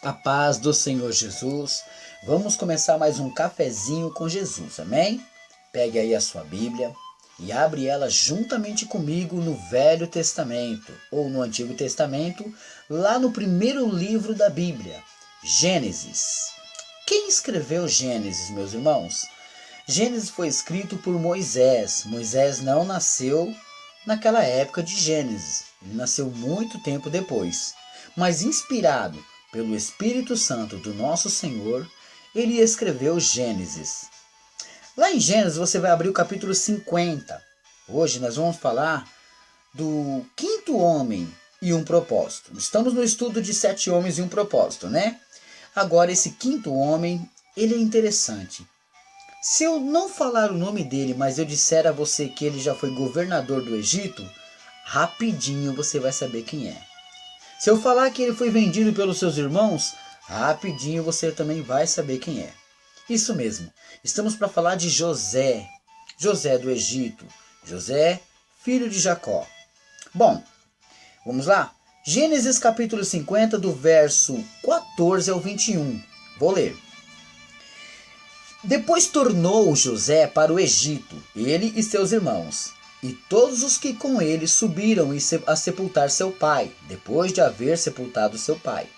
A paz do Senhor Jesus. Vamos começar mais um cafezinho com Jesus, amém? Pegue aí a sua Bíblia e abre ela juntamente comigo no Velho Testamento ou no Antigo Testamento, lá no primeiro livro da Bíblia, Gênesis. Quem escreveu Gênesis, meus irmãos? Gênesis foi escrito por Moisés. Moisés não nasceu naquela época de Gênesis, ele nasceu muito tempo depois, mas inspirado pelo Espírito Santo do nosso Senhor, ele escreveu Gênesis. Lá em Gênesis você vai abrir o capítulo 50. Hoje nós vamos falar do quinto homem e um propósito. Estamos no estudo de 7 homens e um propósito, né? Agora esse quinto homem, ele é interessante. Se eu não falar o nome dele, mas eu disser a você que ele já foi governador do Egito, rapidinho você vai saber quem é. Se eu falar que ele foi vendido pelos seus irmãos, rapidinho você também vai saber quem é. Isso mesmo, estamos para falar de José. José do Egito. José, filho de Jacó. Bom, vamos lá? Gênesis capítulo 50, do verso 14 ao 21. Vou ler. Depois tornou José para o Egito, ele e seus irmãos, e todos os que com ele subiram a sepultar seu pai, depois de haver sepultado seu pai.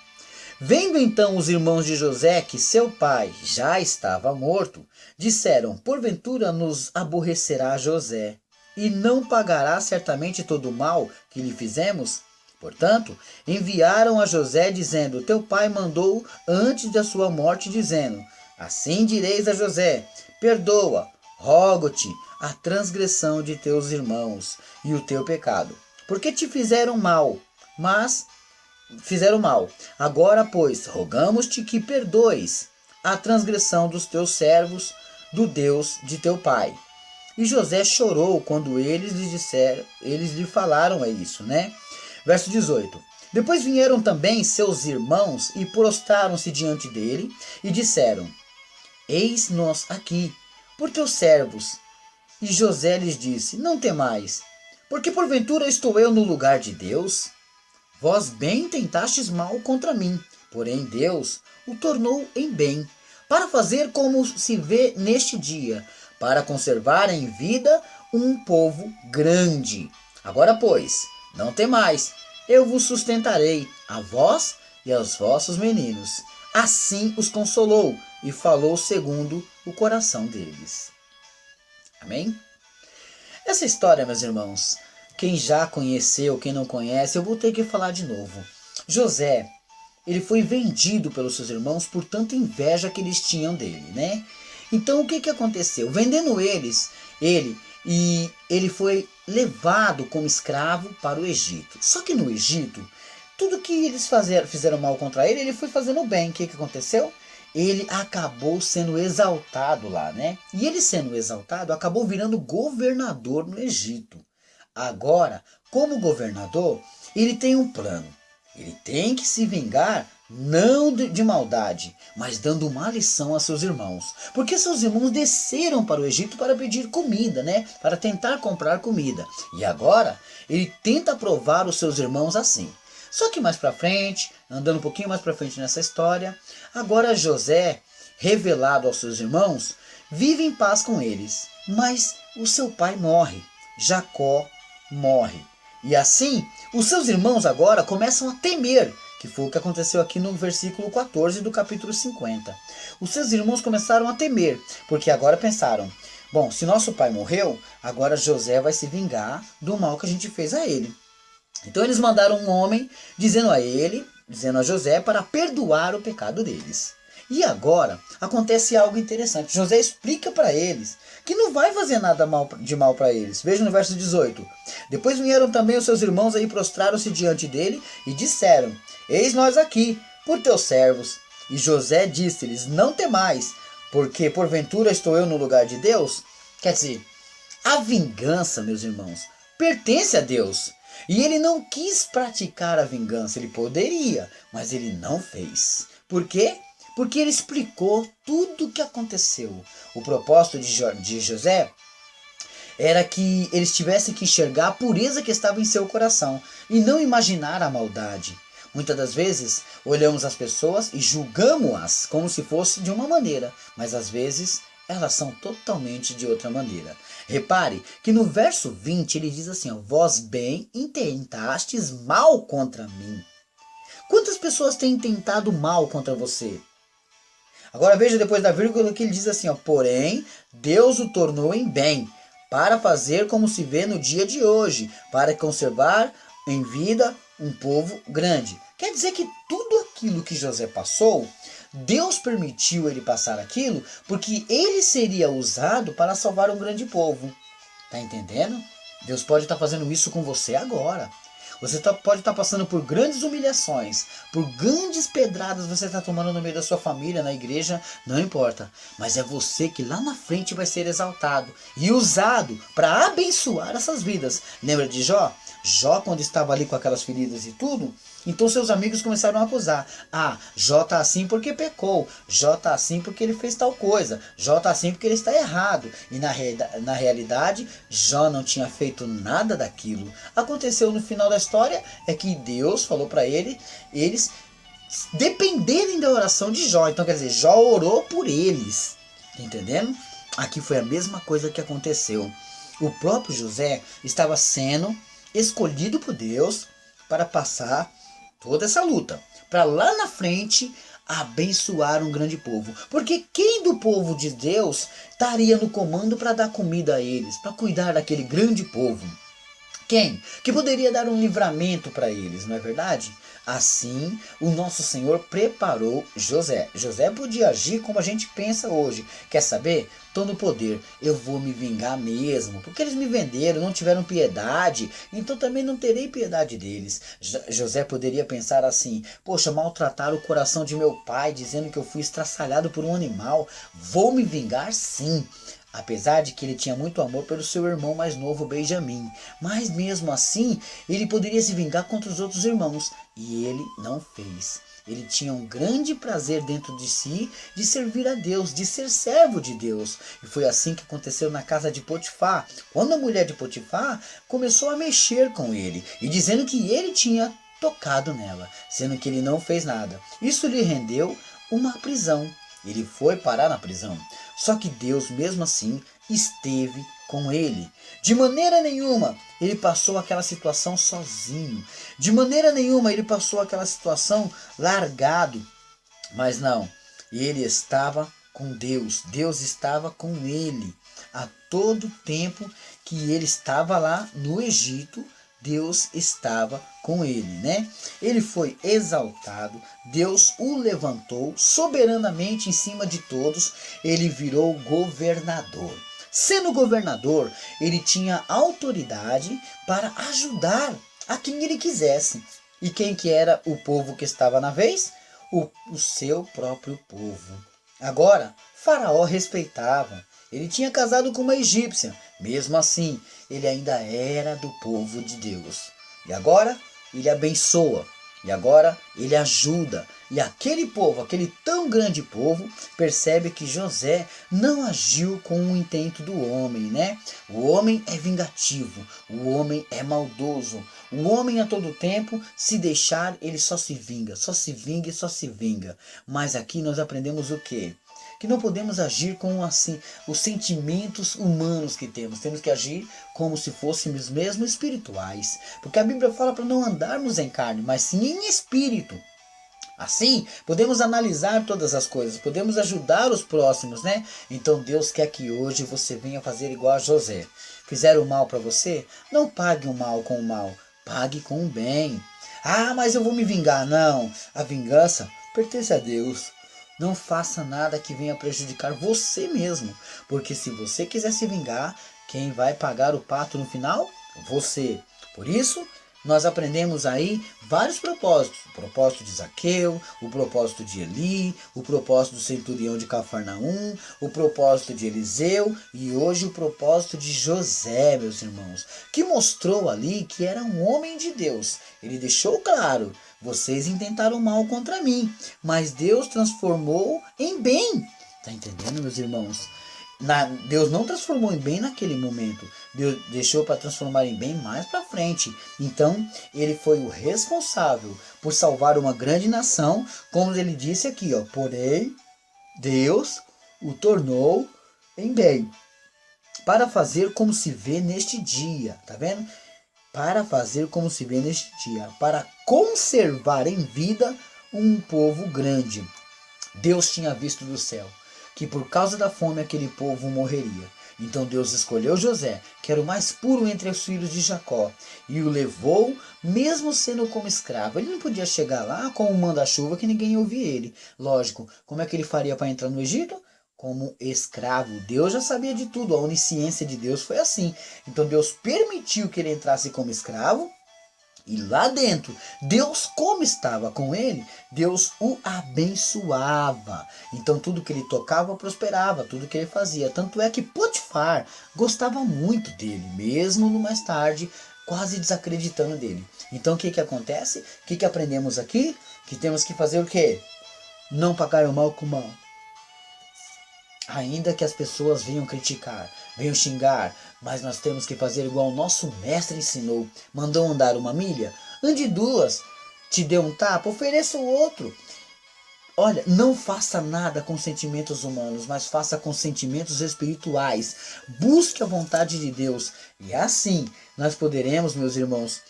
Vendo então os irmãos de José que seu pai já estava morto, disseram: porventura nos aborrecerá José, e não pagará certamente todo o mal que lhe fizemos? Portanto, enviaram a José, dizendo: teu pai mandou antes da sua morte, dizendo: assim direis a José: perdoa, rogo-te, a transgressão de teus irmãos e o teu pecado, porque te fizeram mal, Agora, pois, rogamos-te que perdoes a transgressão dos teus servos, do Deus de teu pai. E José chorou quando eles lhe falaram isso, né? Verso 18. Depois vieram também seus irmãos e prostraram-se diante dele e disseram: eis-nos aqui, por teus servos. E José lhes disse: não temais, porque porventura estou eu no lugar de Deus? Vós bem tentastes mal contra mim, porém Deus o tornou em bem, para fazer como se vê neste dia, para conservar em vida um povo grande. Agora, pois, não temais, eu vos sustentarei, a vós e aos vossos meninos. Assim os consolou e falou segundo o coração deles. Amém? Essa história, meus irmãos, quem já conheceu, quem não conhece, eu vou ter que falar de novo. José, ele foi vendido pelos seus irmãos por tanta inveja que eles tinham dele, né? Então o que aconteceu? Vendendo ele foi levado como escravo para o Egito. Só que no Egito, tudo que eles fizeram mal contra ele, ele foi fazendo bem. O que aconteceu? Ele acabou sendo exaltado lá, né? E ele sendo exaltado, acabou virando governador no Egito. Agora, como governador, ele tem um plano. Ele tem que se vingar, não de maldade, mas dando uma lição a seus irmãos. Porque seus irmãos desceram para o Egito para pedir comida, né? Para tentar comprar comida. E agora, ele tenta provar os seus irmãos assim. Só que mais para frente, andando um pouquinho mais para frente nessa história, agora José, revelado aos seus irmãos, vive em paz com eles. Mas o seu pai morre. Jacó morre. E assim, os seus irmãos agora começam a temer, que foi o que aconteceu aqui no versículo 14 do capítulo 50. Os seus irmãos começaram a temer, porque agora pensaram: bom, se nosso pai morreu, agora José vai se vingar do mal que a gente fez a ele. Então eles mandaram um homem dizendo a José para perdoar o pecado deles. E agora acontece algo interessante. José explica para eles que não vai fazer nada de mal para eles. Veja no verso 18. Depois vieram também os seus irmãos e prostraram-se diante dele e disseram: eis nós aqui, por teus servos. E José disse-lhes: não temais, porque porventura estou eu no lugar de Deus? Quer dizer, a vingança, meus irmãos, pertence a Deus. E ele não quis praticar a vingança. Ele poderia, mas ele não fez. Por quê? Porque ele explicou tudo o que aconteceu. O propósito de José era que eles tivessem que enxergar a pureza que estava em seu coração e não imaginar a maldade. Muitas das vezes olhamos as pessoas e julgamos-as como se fosse de uma maneira, mas às vezes elas são totalmente de outra maneira. Repare que no verso 20 ele diz assim, ó, vós bem intentastes mal contra mim. Quantas pessoas têm tentado mal contra você? Agora veja depois da vírgula que ele diz assim, ó, porém Deus o tornou em bem, para fazer como se vê no dia de hoje, para conservar em vida um povo grande. Quer dizer que tudo aquilo que José passou, Deus permitiu ele passar aquilo, porque ele seria usado para salvar um grande povo. Tá entendendo? Deus pode estar fazendo isso com você agora. Você pode estar passando por grandes humilhações, por grandes pedradas você está tomando no meio da sua família, na igreja, não importa. Mas é você que lá na frente vai ser exaltado e usado para abençoar essas vidas. Lembra de Jó? Jó, quando estava ali com aquelas feridas e tudo, então seus amigos começaram a acusar. Ah, Jó está assim porque pecou. Jó está assim porque ele fez tal coisa. Jó está assim porque ele está errado. E na realidade, Jó não tinha feito nada daquilo. Aconteceu no final da história é que Deus falou para eles dependerem da oração de Jó. Então quer dizer, Jó orou por eles. Tá entendendo? Aqui foi a mesma coisa que aconteceu. O próprio José estava sendo escolhido por Deus para passar toda essa luta, para lá na frente abençoar um grande povo. Porque quem do povo de Deus estaria no comando para dar comida a eles, para cuidar daquele grande povo? Quem? Que poderia dar um livramento para eles, não é verdade? Assim, o nosso Senhor preparou José. José podia agir como a gente pensa hoje. Quer saber? Estou no poder, eu vou me vingar mesmo. Porque eles me venderam, não tiveram piedade, então também não terei piedade deles. José poderia pensar assim, poxa, maltrataram o coração de meu pai, dizendo que eu fui estraçalhado por um animal. Vou me vingar sim. Apesar de que ele tinha muito amor pelo seu irmão mais novo, Benjamim. Mas mesmo assim, ele poderia se vingar contra os outros irmãos. E ele não fez. Ele tinha um grande prazer dentro de si de servir a Deus, de ser servo de Deus. E foi assim que aconteceu na casa de Potifar. Quando a mulher de Potifar começou a mexer com ele e dizendo que ele tinha tocado nela, sendo que ele não fez nada. Isso lhe rendeu uma prisão. Ele foi parar na prisão. Só que Deus, mesmo assim, esteve com ele. De maneira nenhuma ele passou aquela situação sozinho. De maneira nenhuma ele passou aquela situação largado. Mas não, ele estava com Deus. Deus estava com ele. A todo tempo que ele estava lá no Egito, Deus estava com ele, né? Ele foi exaltado, Deus o levantou soberanamente em cima de todos, ele virou governador. Sendo governador, ele tinha autoridade para ajudar a quem ele quisesse. E quem que era o povo que estava na vez? O seu próprio povo. Agora, Faraó respeitava. Ele tinha casado com uma egípcia. Mesmo assim, ele ainda era do povo de Deus. E agora, ele abençoa. E agora, ele ajuda. E aquele povo, aquele tão grande povo, percebe que José não agiu com o intento do homem, né? O homem é vingativo. O homem é maldoso. O homem a todo tempo, se deixar, ele só se vinga. Só se vinga e só se vinga. Mas aqui nós aprendemos o quê? Que não podemos agir com assim os sentimentos humanos que temos. Temos que agir como se fôssemos mesmo espirituais. Porque a Bíblia fala para não andarmos em carne, mas sim em espírito. Assim, podemos analisar todas as coisas, podemos ajudar os próximos, né? Então Deus quer que hoje você venha fazer igual a José. Fizeram mal para você? Não pague o mal com o mal, pague com o bem. Ah, mas eu vou me vingar. Não, a vingança pertence a Deus. Não faça nada que venha prejudicar você mesmo. Porque se você quiser se vingar, quem vai pagar o pato no final? Você. Por isso, nós aprendemos aí vários propósitos. O propósito de Zaqueu, o propósito de Eli, o propósito do centurião de Cafarnaum, o propósito de Eliseu e hoje o propósito de José, meus irmãos, que mostrou ali que era um homem de Deus. Ele deixou claro: vocês intentaram mal contra mim, mas Deus transformou em bem. Tá entendendo, meus irmãos? Deus não transformou em bem naquele momento. Deus deixou para transformar em bem mais para frente. Então, ele foi o responsável por salvar uma grande nação, como ele disse aqui, ó. Porém, Deus o tornou em bem, para fazer como se vê neste dia. Tá vendo? Para fazer como se vê neste dia, para conservar em vida um povo grande. Deus tinha visto do céu que por causa da fome aquele povo morreria. Então Deus escolheu José, que era o mais puro entre os filhos de Jacó, e o levou, mesmo sendo como escravo. Ele não podia chegar lá com um manda-chuva que ninguém ouvia ele. Lógico, como é que ele faria para entrar no Egito? Como escravo. Deus já sabia de tudo, a onisciência de Deus foi assim. Então Deus permitiu que ele entrasse como escravo, e lá dentro, Deus, como estava com ele, Deus o abençoava. Então tudo que ele tocava prosperava, tudo que ele fazia. Tanto é que Potifar gostava muito dele, mesmo no mais tarde, quase desacreditando dele. Então o que acontece? O que aprendemos aqui? Que temos que fazer o quê? Não pagar o mal com o mal. Ainda que as pessoas venham criticar, venham xingar, mas nós temos que fazer igual o nosso mestre ensinou. Mandou andar 1 milha? Ande 2. Te deu um tapa? Ofereça o outro. Olha, não faça nada com sentimentos humanos, mas faça com sentimentos espirituais. Busque a vontade de Deus. E assim nós poderemos, meus irmãos,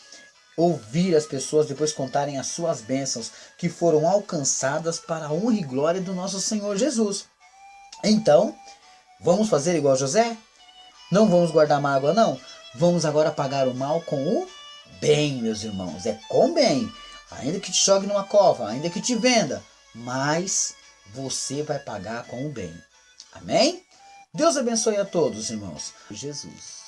ouvir as pessoas depois contarem as suas bênçãos que foram alcançadas para a honra e glória do nosso Senhor Jesus. Então, vamos fazer igual José? Não vamos guardar mágoa, não. Vamos agora pagar o mal com o bem, meus irmãos. É com bem. Ainda que te jogue numa cova, ainda que te venda, mas você vai pagar com o bem. Amém? Deus abençoe a todos, irmãos. Jesus.